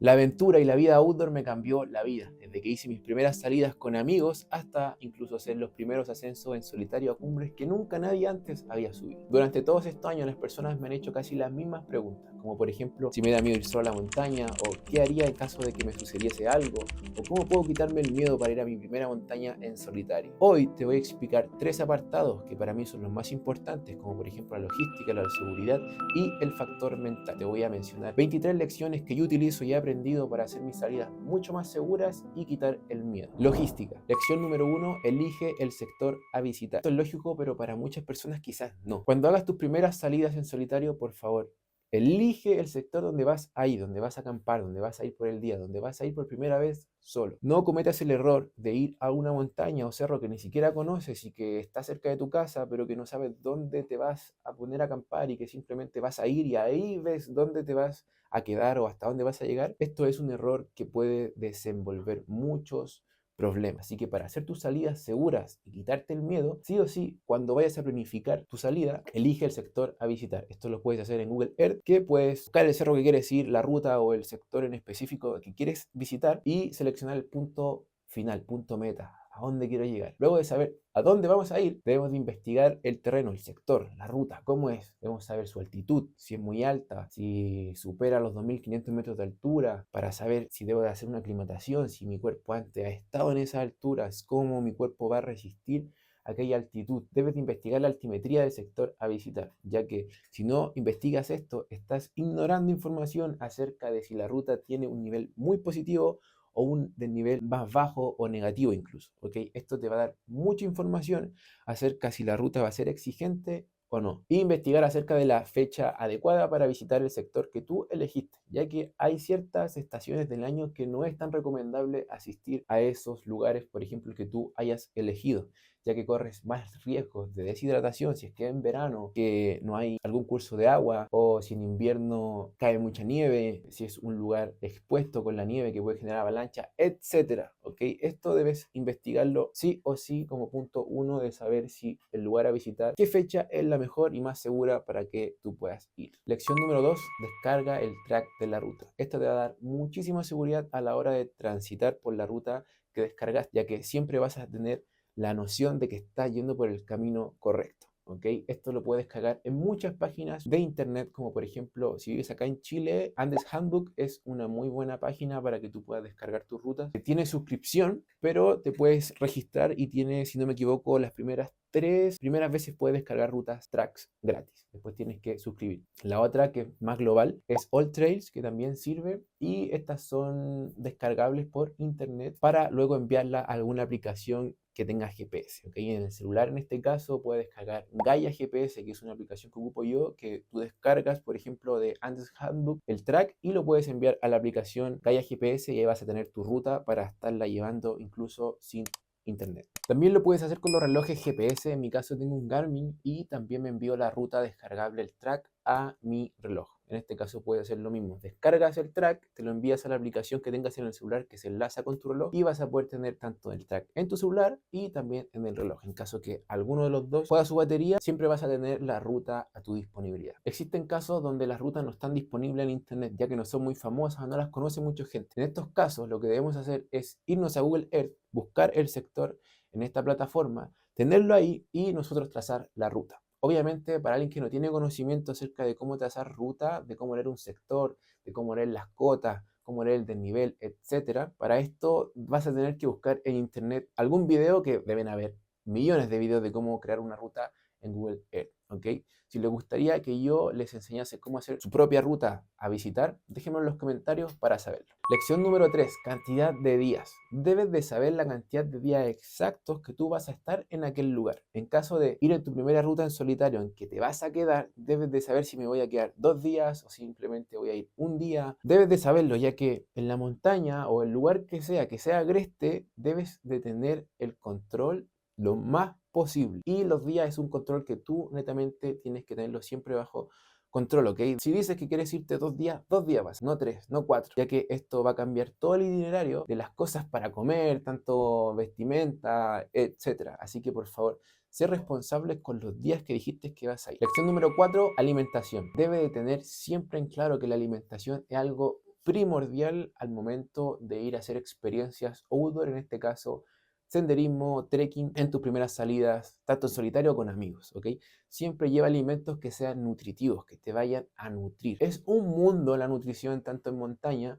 La aventura y la vida outdoor me cambió la vida, desde que hice mis primeras salidas con amigos hasta incluso hacer los primeros ascensos en solitario a cumbres que nunca nadie antes había subido. Durante todos estos años las personas me han hecho casi las mismas preguntas, como por ejemplo si me da miedo ir solo a la montaña, o qué haría en caso de que me sucediese algo, o cómo puedo quitarme el miedo para ir a mi primera montaña en solitario. Hoy te voy a explicar tres apartados que para mí son los más importantes, como por ejemplo la logística, la seguridad y el factor mental. Te voy a mencionar 23 lecciones que yo utilizo y he aprendido para hacer mis salidas mucho más seguras y quitar el miedo. Logística. Lección número 1, elige el sector a visitar. Esto es lógico, pero para muchas personas quizás no. Cuando hagas tus primeras salidas en solitario, por favor, elige el sector donde vas a ir, donde vas a acampar, donde vas a ir por el día, donde vas a ir por primera vez solo. No cometas el error de ir a una montaña o cerro que ni siquiera conoces y que está cerca de tu casa, pero que no sabes dónde te vas a poner a acampar y que simplemente vas a ir y ahí ves dónde te vas a quedar o hasta dónde vas a llegar. Esto es un error que puede desenvolver muchos problemas. Así que para hacer tus salidas seguras y quitarte el miedo, sí o sí, cuando vayas a planificar tu salida, elige el sector a visitar. Esto lo puedes hacer en Google Earth, que puedes buscar el cerro que quieres ir, la ruta o el sector en específico que quieres visitar y seleccionar el punto final, punto meta, a dónde quiero llegar. Luego de saber a dónde vamos a ir, debemos de investigar el terreno, el sector, la ruta, cómo es. Debemos saber su altitud, si es muy alta, si supera los 2500 metros de altura, para saber si debo de hacer una aclimatación, si mi cuerpo antes ha estado en esas alturas, cómo mi cuerpo va a resistir aquella altitud. Debes de investigar la altimetría del sector a visitar, ya que si no investigas esto, estás ignorando información acerca de si la ruta tiene un nivel muy positivo o un desnivel más bajo o negativo incluso, ¿ok? Esto te va a dar mucha información acerca si la ruta va a ser exigente o no. Y investigar acerca de la fecha adecuada para visitar el sector que tú elegiste, ya que hay ciertas estaciones del año que no es tan recomendable asistir a esos lugares, por ejemplo, que tú hayas elegido, ya que corres más riesgos de deshidratación si es que en verano que no hay algún curso de agua, o si en invierno cae mucha nieve, si es un lugar expuesto con la nieve que puede generar avalancha, etcétera. ¿Ok? Esto debes investigarlo sí o sí como punto uno de saber si el lugar a visitar, qué fecha es la mejor y más segura para que tú puedas ir. Lección número 2, descarga el track de la ruta. Esto te va a dar muchísima seguridad a la hora de transitar por la ruta que descargas, ya que siempre vas a tener la noción de que estás yendo por el camino correcto. ¿Ok? Esto lo puedes cargar en muchas páginas de internet, como por ejemplo, si vives acá en Chile, Andes Handbook es una muy buena página para que tú puedas descargar tus rutas. Tiene suscripción, pero te puedes registrar y tiene, si no me equivoco, las primeras veces puedes descargar rutas tracks gratis. Después tienes que suscribir. La otra, que es más global, es All Trails, que también sirve, y estas son descargables por internet para luego enviarla a alguna aplicación que tenga GPS, ¿ok? En el celular, en este caso, puedes descargar Gaia GPS, que es una aplicación que ocupo yo, que tú descargas, por ejemplo, de Andes Handbook, el track, y lo puedes enviar a la aplicación Gaia GPS y ahí vas a tener tu ruta para estarla llevando incluso sin internet. También lo puedes hacer con los relojes GPS. En mi caso tengo un Garmin y también me envío la ruta descargable, el track, a mi reloj. En este caso puedes hacer lo mismo. Descargas el track, te lo envías a la aplicación que tengas en el celular que se enlaza con tu reloj y vas a poder tener tanto el track en tu celular y también en el reloj. En caso que alguno de los dos pueda su batería, siempre vas a tener la ruta a tu disponibilidad. Existen casos donde las rutas no están disponibles en internet, ya que no son muy famosas, no las conoce mucha gente. En estos casos, lo que debemos hacer es irnos a Google Earth, buscar el sector en esta plataforma, tenerlo ahí y nosotros trazar la ruta. Obviamente, para alguien que no tiene conocimiento acerca de cómo trazar ruta, de cómo leer un sector, de cómo leer las cotas, cómo leer el desnivel, etcétera, para esto vas a tener que buscar en internet algún video, que deben haber millones de videos de cómo crear una ruta en Google Earth, ¿ok? Si les gustaría que yo les enseñase cómo hacer su propia ruta a visitar, déjenmelo en los comentarios para saberlo. Lección número 3, cantidad de días. Debes de saber la cantidad de días exactos que tú vas a estar en aquel lugar. En caso de ir en tu primera ruta en solitario en que te vas a quedar, debes de saber si me voy a quedar 2 días o simplemente voy a ir un día. Debes de saberlo, ya que en la montaña o el lugar que sea agreste, debes de tener el control lo más posible. Y los días es un control que tú netamente tienes que tenerlo siempre bajo control, ¿ok? Si dices que quieres irte 2 días vas, no 3, no 4, ya que esto va a cambiar todo el itinerario de las cosas para comer, tanto vestimenta, etcétera. Así que por favor, sé responsable con los días que dijiste que vas a ir. Lección número 4, alimentación. Debe de tener siempre en claro que la alimentación es algo primordial al momento de ir a hacer experiencias outdoor, en este caso senderismo, trekking, en tus primeras salidas, tanto en solitario o con amigos, ¿ok? Siempre lleva alimentos que sean nutritivos, que te vayan a nutrir. Es un mundo la nutrición tanto en montaña,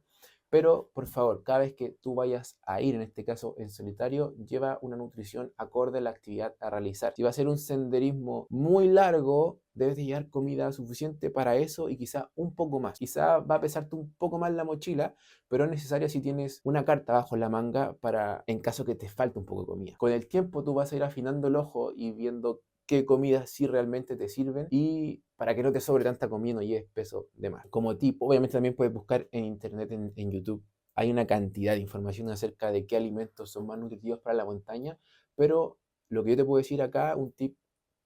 pero por favor, cada vez que tú vayas a ir, en este caso en solitario, lleva una nutrición acorde a la actividad a realizar. Si va a ser un senderismo muy largo, debes de llevar comida suficiente para eso y quizá un poco más. Quizá va a pesarte un poco más la mochila, pero es necesario si tienes una carta bajo la manga para en caso que te falte un poco de comida. Con el tiempo tú vas a ir afinando el ojo y viendo qué comidas sí realmente te sirven y para que no te sobre tanta comida y no lleves peso de más. Como tip, obviamente también puedes buscar en internet, en YouTube. Hay una cantidad de información acerca de qué alimentos son más nutritivos para la montaña, pero lo que yo te puedo decir acá, un tip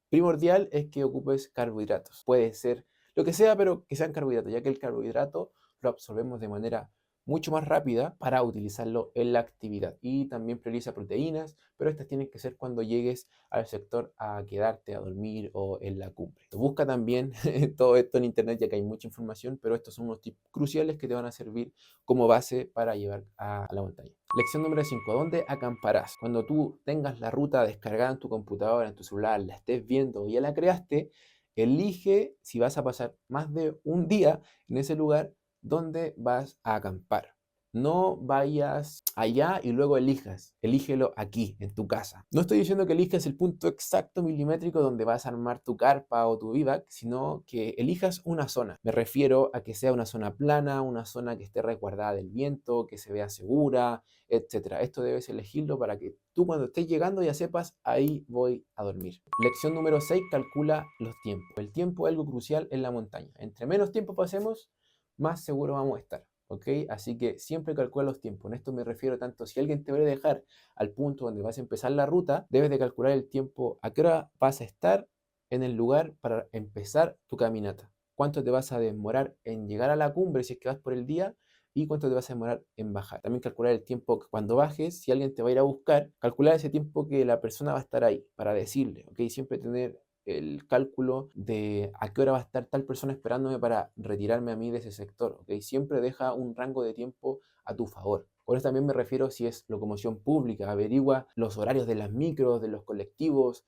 primordial es que ocupes carbohidratos. Puede ser lo que sea, pero que sean carbohidratos, ya que el carbohidrato lo absorbemos de manera mucho más rápida para utilizarlo en la actividad. Y también prioriza proteínas, pero estas tienen que ser cuando llegues al sector a quedarte a dormir o en la cumbre. Busca también todo esto en internet, ya que hay mucha información, pero estos son unos tips cruciales que te van a servir como base para llevar a la montaña. Lección número 5. ¿Dónde acamparás? Cuando tú tengas la ruta descargada en tu computadora, en tu celular, la estés viendo o ya la creaste, elige si vas a pasar más de un día en ese lugar donde vas a acampar. No vayas allá y luego elijas. Elígelo aquí, en tu casa. No estoy diciendo que elijas el punto exacto milimétrico donde vas a armar tu carpa o tu vivac, sino que elijas una zona. Me refiero a que sea una zona plana, una zona que esté resguardada del viento, que se vea segura, etcétera. Esto debes elegirlo para que tú cuando estés llegando ya sepas, ahí voy a dormir. Lección número 6, calcula los tiempos. El tiempo es algo crucial en la montaña. Entre menos tiempo pasemos, más seguro vamos a estar. ¿Ok? Así que siempre calcula los tiempos. En esto me refiero tanto si alguien te va a dejar al punto donde vas a empezar la ruta, debes de calcular el tiempo, a qué hora vas a estar en el lugar para empezar tu caminata. Cuánto te vas a demorar en llegar a la cumbre si es que vas por el día y cuánto te vas a demorar en bajar. También calcular el tiempo que cuando bajes, si alguien te va a ir a buscar, calcular ese tiempo que la persona va a estar ahí para decirle, ¿ok? Siempre tener el cálculo de a qué hora va a estar tal persona esperándome para retirarme a mí de ese sector, ¿ok? Siempre deja un rango de tiempo a tu favor. Con esto también me refiero si es locomoción pública, averigua los horarios de las micros, de los colectivos,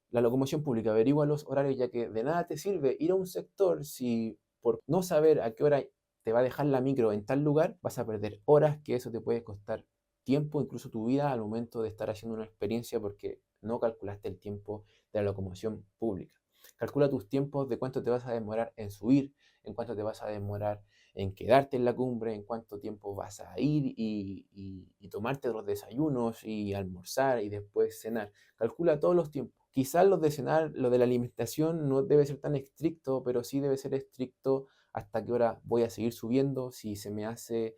la locomoción pública, averigua los horarios, ya que de nada te sirve ir a un sector si por no saber a qué hora te va a dejar la micro en tal lugar, vas a perder horas, que eso te puede costar tiempo, incluso tu vida, al momento de estar haciendo una experiencia porque no calculaste el tiempo de la locomoción pública. Calcula tus tiempos de cuánto te vas a demorar en subir, en cuánto te vas a demorar en quedarte en la cumbre, en cuánto tiempo vas a ir y tomarte los desayunos y almorzar y después cenar. Calcula todos los tiempos. Quizás los de cenar, lo de la alimentación no debe ser tan estricto, pero sí debe ser estricto hasta qué hora voy a seguir subiendo. Si se me hace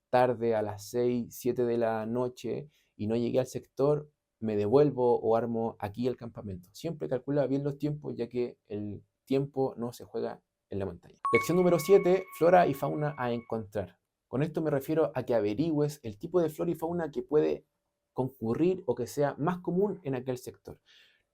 tarde a las 6 7 de la noche y no llegué al sector, me devuelvo o armo aquí el campamento. Siempre calcula bien los tiempos, ya que el tiempo no se juega en la montaña. Lección número 7, flora y fauna a encontrar. Con esto me refiero a que averigües el tipo de flora y fauna que puede concurrir o que sea más común en aquel sector.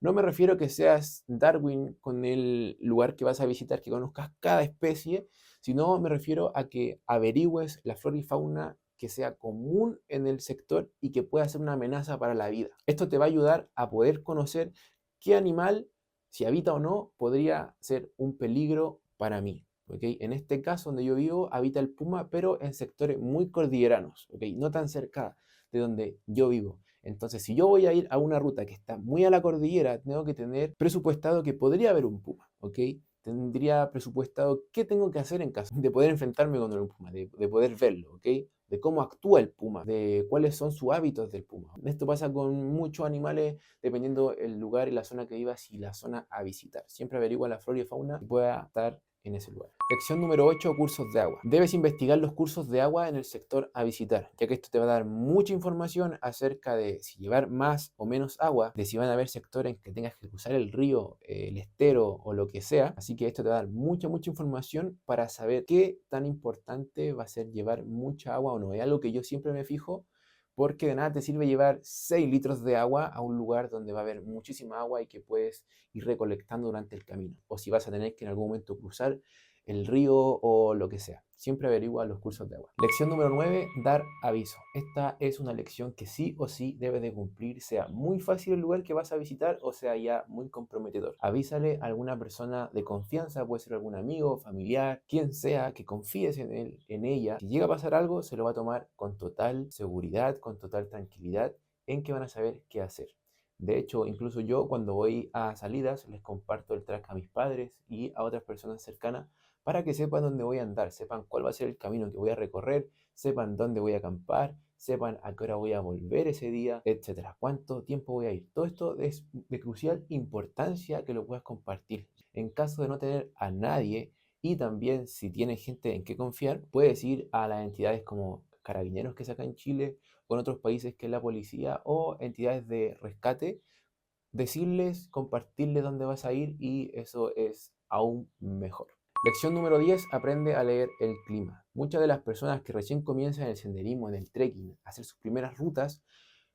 No me refiero a que seas Darwin con el lugar que vas a visitar, que conozcas cada especie, sino me refiero a que averigües la flora y fauna que sea común en el sector y que pueda ser una amenaza para la vida. Esto te va a ayudar a poder conocer qué animal, si habita o no, podría ser un peligro para mí. ¿Okay? En este caso donde yo vivo habita el puma, pero en sectores muy cordilleranos, ¿okay? No tan cerca de donde yo vivo. Entonces, si yo voy a ir a una ruta que está muy a la cordillera, tengo que tener presupuestado que podría haber un puma, ¿ok? Tendría presupuestado qué tengo que hacer en caso de poder enfrentarme con un puma, de poder verlo, ¿ok? De cómo actúa el puma, de cuáles son sus hábitos del puma. Esto pasa con muchos animales, dependiendo el lugar y la zona que vivas y la zona a visitar. Siempre averigua la flora y fauna que pueda estar en ese lugar. Lección número 8, cursos de agua. Debes investigar los cursos de agua en el sector a visitar, ya que esto te va a dar mucha información acerca de si llevar más o menos agua, de si van a haber sectores en que tengas que cruzar el río, el estero o lo que sea. Así que esto te va a dar mucha información para saber qué tan importante va a ser llevar mucha agua o no. Es algo que yo siempre me fijo, porque de nada te sirve llevar 6 litros de agua a un lugar donde va a haber muchísima agua y que puedes ir recolectando durante el camino. O si vas a tener que en algún momento cruzar el río o lo que sea. Siempre averigua los cursos de agua. Lección número 9, dar aviso. Esta es una lección que sí o sí debes de cumplir, sea muy fácil el lugar que vas a visitar o sea ya muy comprometedor. Avísale a alguna persona de confianza, puede ser algún amigo, familiar, quien sea, que confíes en él, en ella. Si llega a pasar algo, se lo va a tomar con total seguridad, con total tranquilidad, en que van a saber qué hacer. De hecho, incluso yo cuando voy a salidas les comparto el track a mis padres y a otras personas cercanas para que sepan dónde voy a andar, sepan cuál va a ser el camino que voy a recorrer, sepan dónde voy a acampar, sepan a qué hora voy a volver ese día, etcétera, cuánto tiempo voy a ir. Todo esto es de crucial importancia que lo puedas compartir. En caso de no tener a nadie y también si tienes gente en que confiar, puedes ir a las entidades como Carabineros que saca en Chile, con otros países que es la policía o entidades de rescate, decirles, compartirles dónde vas a ir y eso es aún mejor. Lección número 10, aprende a leer el clima. Muchas de las personas que recién comienzan el senderismo, en el trekking, a hacer sus primeras rutas,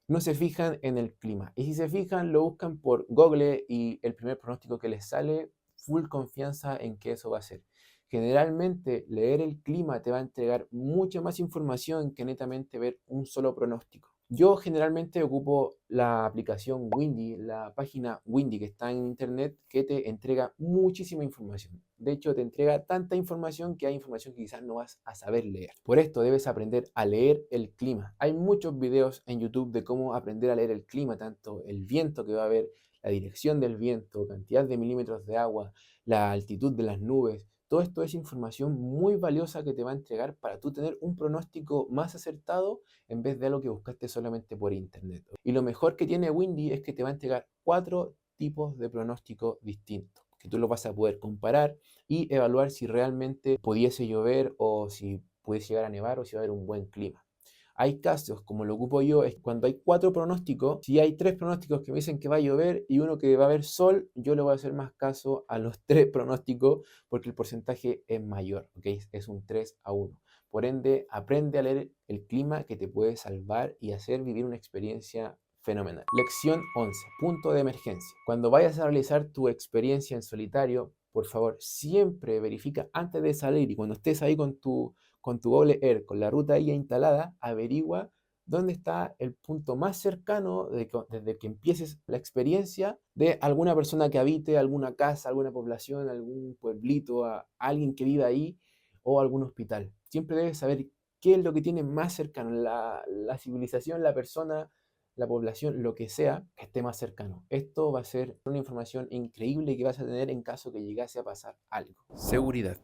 no se fijan en el clima. Y si se fijan, lo buscan por Google y el primer pronóstico que les sale, full confianza en que eso va a ser. Generalmente, leer el clima te va a entregar mucha más información que netamente ver un solo pronóstico. Yo generalmente ocupo la aplicación Windy, la página Windy que está en internet, que te entrega muchísima información. De hecho, te entrega tanta información que hay información que quizás no vas a saber leer. Por esto debes aprender a leer el clima. Hay muchos videos en YouTube de cómo aprender a leer el clima, tanto el viento que va a haber, la dirección del viento, cantidad de milímetros de agua, la altitud de las nubes. Todo esto es información muy valiosa que te va a entregar para tú tener un pronóstico más acertado en vez de algo que buscaste solamente por internet. Y lo mejor que tiene Windy es que te va a entregar 4 tipos de pronóstico distintos, que tú lo vas a poder comparar y evaluar si realmente pudiese llover o si pudiese llegar a nevar o si va a haber un buen clima. Hay casos, como lo ocupo yo, es cuando hay 4 pronósticos, si hay 3 pronósticos que me dicen que va a llover y uno que va a haber sol, yo le voy a hacer más caso a los 3 pronósticos porque el porcentaje es mayor, ¿ok? Es un 3-1. Por ende, aprende a leer el clima que te puede salvar y hacer vivir una experiencia fenomenal. Lección 11. Punto de emergencia. Cuando vayas a realizar tu experiencia en solitario, por favor, siempre verifica antes de salir y cuando estés ahí con tu Google Earth, con la ruta ya instalada, averigua dónde está el punto más cercano desde que empieces la experiencia de alguna persona que habite alguna casa, alguna población, algún pueblito, a alguien que viva ahí o algún hospital. Siempre debes saber qué es lo que tiene más cercano, la civilización, la persona, la población, lo que sea, que esté más cercano. Esto va a ser una información increíble que vas a tener en caso que llegase a pasar algo. Seguridad.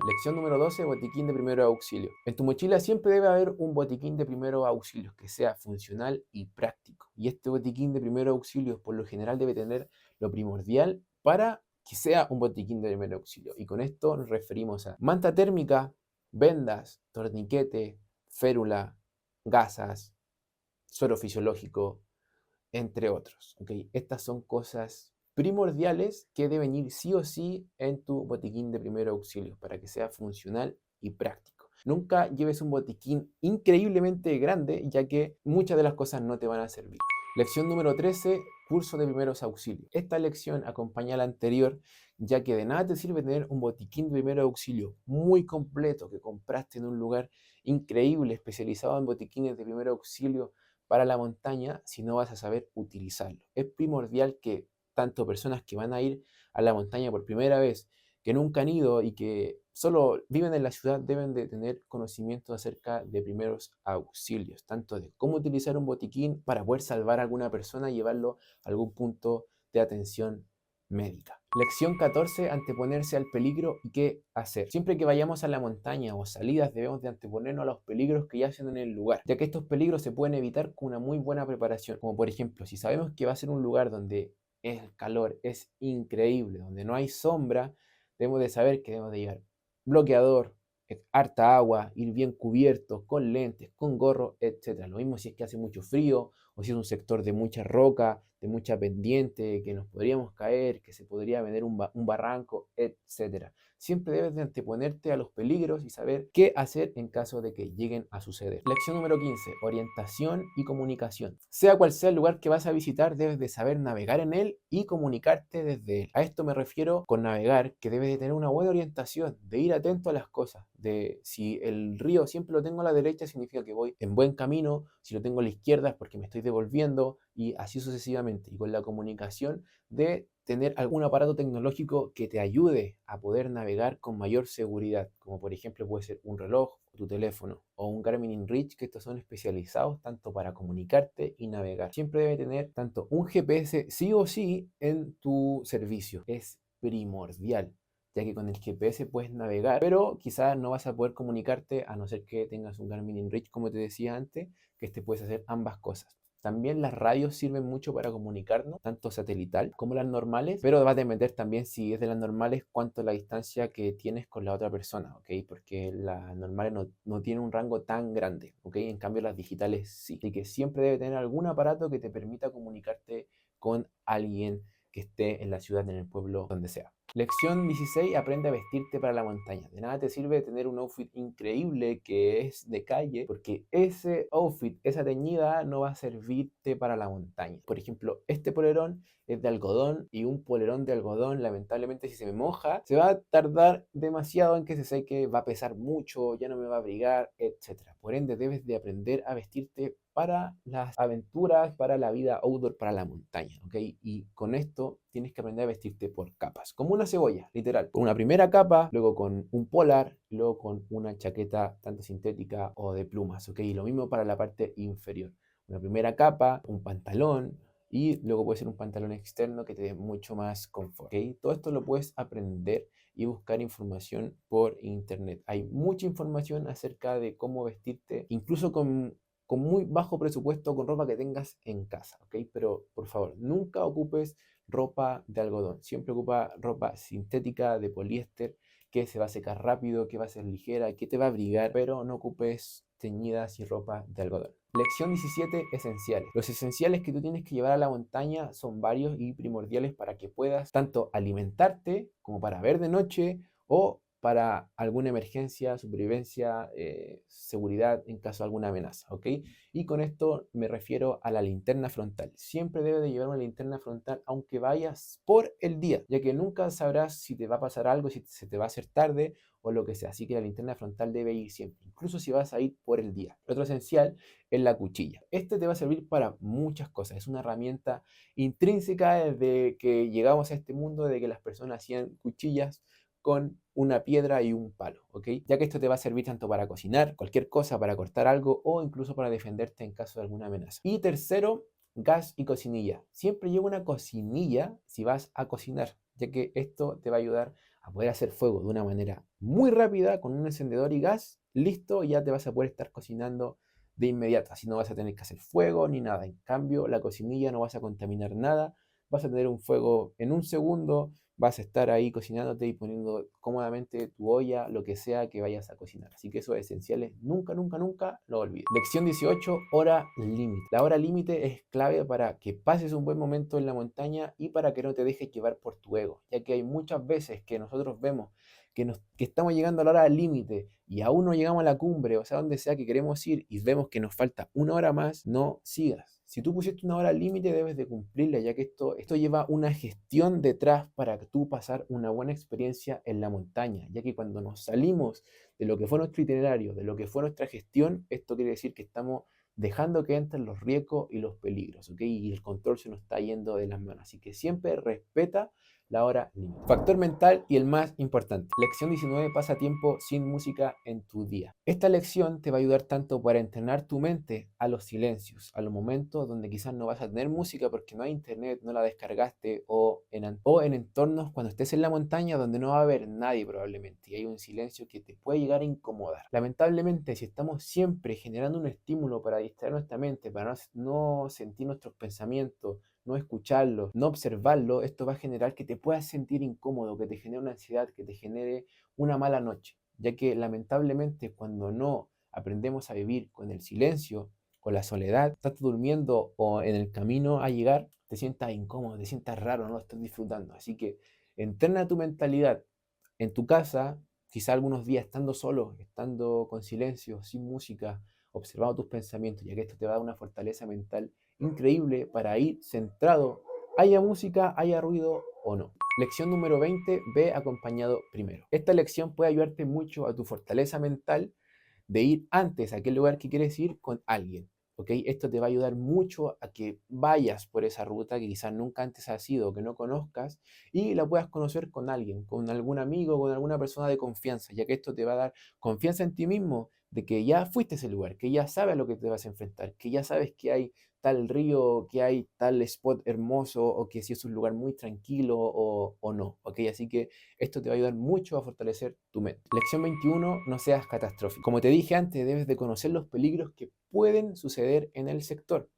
Lección número 12, botiquín de primeros auxilios. En tu mochila siempre debe haber un botiquín de primeros auxilios que sea funcional y práctico. Y este botiquín de primeros auxilios por lo general debe tener lo primordial para que sea un botiquín de primer auxilio. Y con esto nos referimos a manta térmica, vendas, torniquete, férula, gasas, suero fisiológico, entre otros. ¿Okay? Estas son cosas primordiales que deben ir sí o sí en tu botiquín de primeros auxilios para que sea funcional y práctico. Nunca lleves un botiquín increíblemente grande, ya que muchas de las cosas no te van a servir. Lección número 13, curso de primeros auxilios. Esta lección acompaña a la anterior, ya que de nada te sirve tener un botiquín de primeros auxilios muy completo que compraste en un lugar increíble, especializado en botiquines de primer auxilio para la montaña si no vas a saber utilizarlo. Es primordial que tanto personas que van a ir a la montaña por primera vez, que nunca han ido y que solo viven en la ciudad, deben de tener conocimiento acerca de primeros auxilios, tanto de cómo utilizar un botiquín para poder salvar a alguna persona y llevarlo a algún punto de atención médica. Lección 14, anteponerse al peligro y qué hacer. Siempre que vayamos a la montaña o salidas debemos de anteponernos a los peligros que yacen en el lugar, ya que estos peligros se pueden evitar con una muy buena preparación. Como por ejemplo, si sabemos que va a ser un lugar donde el calor es increíble, donde no hay sombra, debemos de saber que debemos de llevar bloqueador, harta agua, ir bien cubiertos, con lentes, con gorro, etc. Lo mismo si es que hace mucho frío o si es un sector de mucha roca, de mucha pendiente, que nos podríamos caer, que se podría venir un barranco, etcétera. Siempre debes de anteponerte a los peligros y saber qué hacer en caso de que lleguen a suceder. Lección número 15. Orientación y comunicación. Sea cual sea el lugar que vas a visitar, debes de saber navegar en él y comunicarte desde él. A esto me refiero con navegar, que debes de tener una buena orientación, de ir atento a las cosas, de si el río siempre lo tengo a la derecha, significa que voy en buen camino, si lo tengo a la izquierda es porque me estoy devolviendo, y así sucesivamente. Y con la comunicación, de tener algún aparato tecnológico que te ayude a poder navegar con mayor seguridad, como por ejemplo puede ser un reloj, tu teléfono o un Garmin InReach, que estos son especializados tanto para comunicarte y navegar. Siempre debe tener tanto un GPS sí o sí en tu servicio, es primordial, ya que con el GPS puedes navegar, pero quizás no vas a poder comunicarte a no ser que tengas un Garmin InReach, como te decía antes, que puedes hacer ambas cosas. También las radios sirven mucho para comunicarnos, tanto satelital como las normales, pero va a depender también, si es de las normales, cuánto es la distancia que tienes con la otra persona, ¿ok? Porque las normales no tienen un rango tan grande, ¿ok? En cambio las digitales sí. Así que siempre debe tener algún aparato que te permita comunicarte con alguien que esté en la ciudad, en el pueblo, donde sea. Lección 16. Aprende a vestirte para la montaña. De nada te sirve tener un outfit increíble que es de calle, porque ese outfit, esa teñida, no va a servirte para la montaña. Por ejemplo, este polerón es de algodón, y un polerón de algodón, lamentablemente, si se me moja, se va a tardar demasiado en que se seque, va a pesar mucho, ya no me va a abrigar, etcétera. Por ende, debes de aprender a vestirte para las aventuras, para la vida outdoor, para la montaña, ¿ok? Y con esto tienes que aprender a vestirte por capas, como una cebolla, literal. Con una primera capa, luego con un polar, luego con una chaqueta tanto sintética o de plumas, ¿ok? Y lo mismo para la parte inferior. Una primera capa, un pantalón, y luego puede ser un pantalón externo que te dé mucho más confort, ¿ok? Todo esto lo puedes aprender y buscar información por internet. Hay mucha información acerca de cómo vestirte, incluso con muy bajo presupuesto, con ropa que tengas en casa, ¿ok? Pero por favor, nunca ocupes ropa de algodón. Siempre ocupa ropa sintética, de poliéster, que se va a secar rápido, que va a ser ligera, que te va a abrigar, pero no ocupes teñidas y ropa de algodón. Lección 17. Esenciales. Los esenciales que tú tienes que llevar a la montaña son varios y primordiales para que puedas tanto alimentarte como para ver de noche, o para alguna emergencia, supervivencia, seguridad en caso de alguna amenaza, ¿ok? Y con esto me refiero a la linterna frontal. Siempre debes de llevar una linterna frontal aunque vayas por el día, ya que nunca sabrás si te va a pasar algo, si se te va a hacer tarde o lo que sea. Así que la linterna frontal debe ir siempre, incluso si vas a ir por el día. Otro esencial es la cuchilla. Este te va a servir para muchas cosas. Es una herramienta intrínseca desde que llegamos a este mundo, de que las personas hacían cuchillas con una piedra y un palo, ¿ok? Ya que esto te va a servir tanto para cocinar, cualquier cosa, para cortar algo, o incluso para defenderte en caso de alguna amenaza. Y tercero, gas y cocinilla. Siempre lleva una cocinilla si vas a cocinar, ya que esto te va a ayudar a poder hacer fuego de una manera muy rápida con un encendedor y gas. Listo, ya te vas a poder estar cocinando de inmediato. Así no vas a tener que hacer fuego ni nada. En cambio, la cocinilla no vas a contaminar nada. Vas a tener un fuego en un segundo, vas a estar ahí cocinándote y poniendo cómodamente tu olla, lo que sea que vayas a cocinar. Así que esos esenciales nunca, nunca, nunca lo olvides. Lección 18, hora límite. La hora límite es clave para que pases un buen momento en la montaña y para que no te dejes llevar por tu ego, ya que hay muchas veces que nosotros vemos que estamos llegando a la hora límite y aún no llegamos a la cumbre, o sea, donde sea que queremos ir, y vemos que nos falta una hora más. No sigas. Si tú pusiste una hora límite, debes de cumplirla, ya que esto lleva una gestión detrás para que tú pasar una buena experiencia en la montaña, ya que cuando nos salimos de lo que fue nuestro itinerario, de lo que fue nuestra gestión, esto quiere decir que estamos dejando que entren los riesgos y los peligros, ¿ok? Y el control se nos está yendo de las manos. Así que siempre respeta la hora límite. Factor mental y el más importante. Lección 19. Pasa tiempo sin música en tu día. Esta lección te va a ayudar tanto para entrenar tu mente a los silencios, a los momentos donde quizás no vas a tener música porque no hay internet, no la descargaste, o en entornos cuando estés en la montaña donde no va a haber nadie probablemente y hay un silencio que te puede llegar a incomodar. Lamentablemente, si estamos siempre generando un estímulo para distraer nuestra mente, para no sentir nuestros pensamientos, no escucharlo, no observarlo, esto va a generar que te puedas sentir incómodo, que te genere una ansiedad, que te genere una mala noche, ya que lamentablemente cuando no aprendemos a vivir con el silencio, con la soledad, estás durmiendo o en el camino a llegar, te sientas incómodo, te sientas raro, no lo estás disfrutando. Así que entrena tu mentalidad en tu casa, quizá algunos días estando solo, estando con silencio, sin música, observando tus pensamientos, ya que esto te va a dar una fortaleza mental increíble para ir centrado, haya música, haya ruido o no. Lección número 20, ve acompañado primero. Esta lección puede ayudarte mucho a tu fortaleza mental de ir antes a aquel lugar que quieres ir con alguien. ¿Ok? Esto te va a ayudar mucho a que vayas por esa ruta que quizás nunca antes has ido, que no conozcas, y la puedas conocer con alguien, con algún amigo, con alguna persona de confianza, ya que esto te va a dar confianza en ti mismo, de que ya fuiste a ese lugar, que ya sabes a lo que te vas a enfrentar, que ya sabes que hay tal río, que hay tal spot hermoso, o que si es un lugar muy tranquilo o no. ¿Ok? Así que esto te va a ayudar mucho a fortalecer tu mente. Lección 21, no seas catastrófico. Como te dije antes, debes de conocer los peligros que pueden suceder en el sector,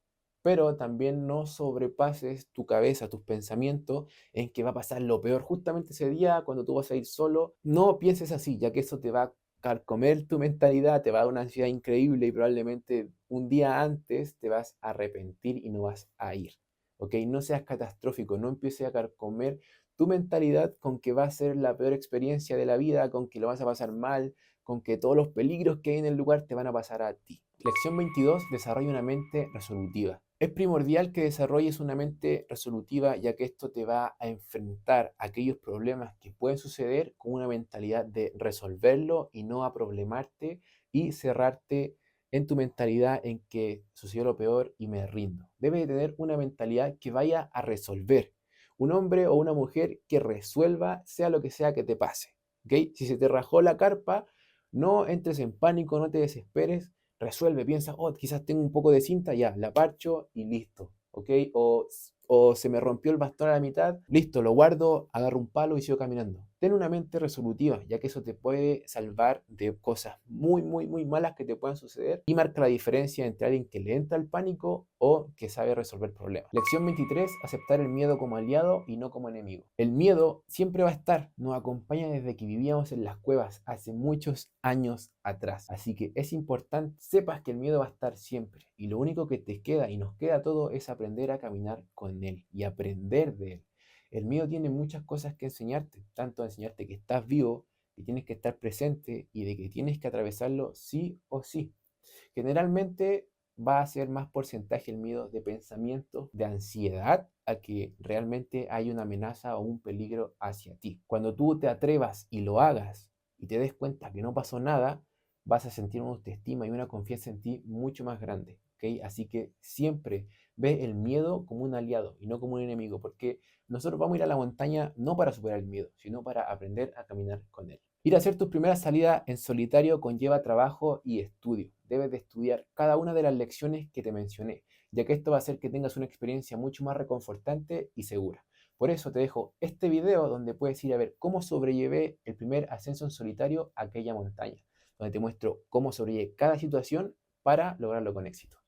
pero también no sobrepases tu cabeza, tus pensamientos en que va a pasar lo peor justamente ese día cuando tú vas a ir solo. No pienses así, ya que eso te va a carcomer tu mentalidad, te va a dar una ansiedad increíble y probablemente un día antes te vas a arrepentir y no vas a ir. ¿Ok? No seas catastrófico, no empieces a carcomer tu mentalidad con que va a ser la peor experiencia de la vida, con que lo vas a pasar mal, con que todos los peligros que hay en el lugar te van a pasar a ti. Lección 22. Desarrolla una mente resolutiva. Es primordial que desarrolles una mente resolutiva, ya que esto te va a enfrentar aquellos problemas que pueden suceder con una mentalidad de resolverlo y no a problemarte y cerrarte en tu mentalidad en que sucedió lo peor y me rindo. Debes de tener una mentalidad que vaya a resolver. Un hombre o una mujer que resuelva sea lo que sea que te pase. ¿Ok? Si se te rajó la carpa, no entres en pánico, no te desesperes, resuelve, piensa, oh, quizás tengo un poco de cinta, ya, la parcho y listo, ¿ok? O se me rompió el bastón a la mitad, listo, lo guardo, agarro un palo y sigo caminando. Ten una mente resolutiva, ya que eso te puede salvar de cosas muy, muy, muy malas que te puedan suceder y marca la diferencia entre alguien que le entra el pánico o que sabe resolver problemas. Lección 23, aceptar el miedo como aliado y no como enemigo. El miedo siempre va a estar, nos acompaña desde que vivíamos en las cuevas hace muchos años atrás. Así que es importante sepas que el miedo va a estar siempre y lo único que te queda y nos queda todo es aprender a caminar con él y aprender de él. El miedo tiene muchas cosas que enseñarte, tanto enseñarte que estás vivo, que tienes que estar presente y de que tienes que atravesarlo sí o sí. Generalmente va a ser más porcentaje el miedo de pensamiento, de ansiedad, a que realmente hay una amenaza o un peligro hacia ti. Cuando tú te atrevas y lo hagas y te des cuenta que no pasó nada, vas a sentir una autoestima y una confianza en ti mucho más grande. ¿Ok? Así que siempre ve el miedo como un aliado y no como un enemigo, porque nosotros vamos a ir a la montaña no para superar el miedo, sino para aprender a caminar con él. Ir a hacer tus primeras salidas en solitario conlleva trabajo y estudio. Debes de estudiar cada una de las lecciones que te mencioné, ya que esto va a hacer que tengas una experiencia mucho más reconfortante y segura. Por eso te dejo este video donde puedes ir a ver cómo sobrellevé el primer ascenso en solitario a aquella montaña, donde te muestro cómo sobrellevé cada situación para lograrlo con éxito.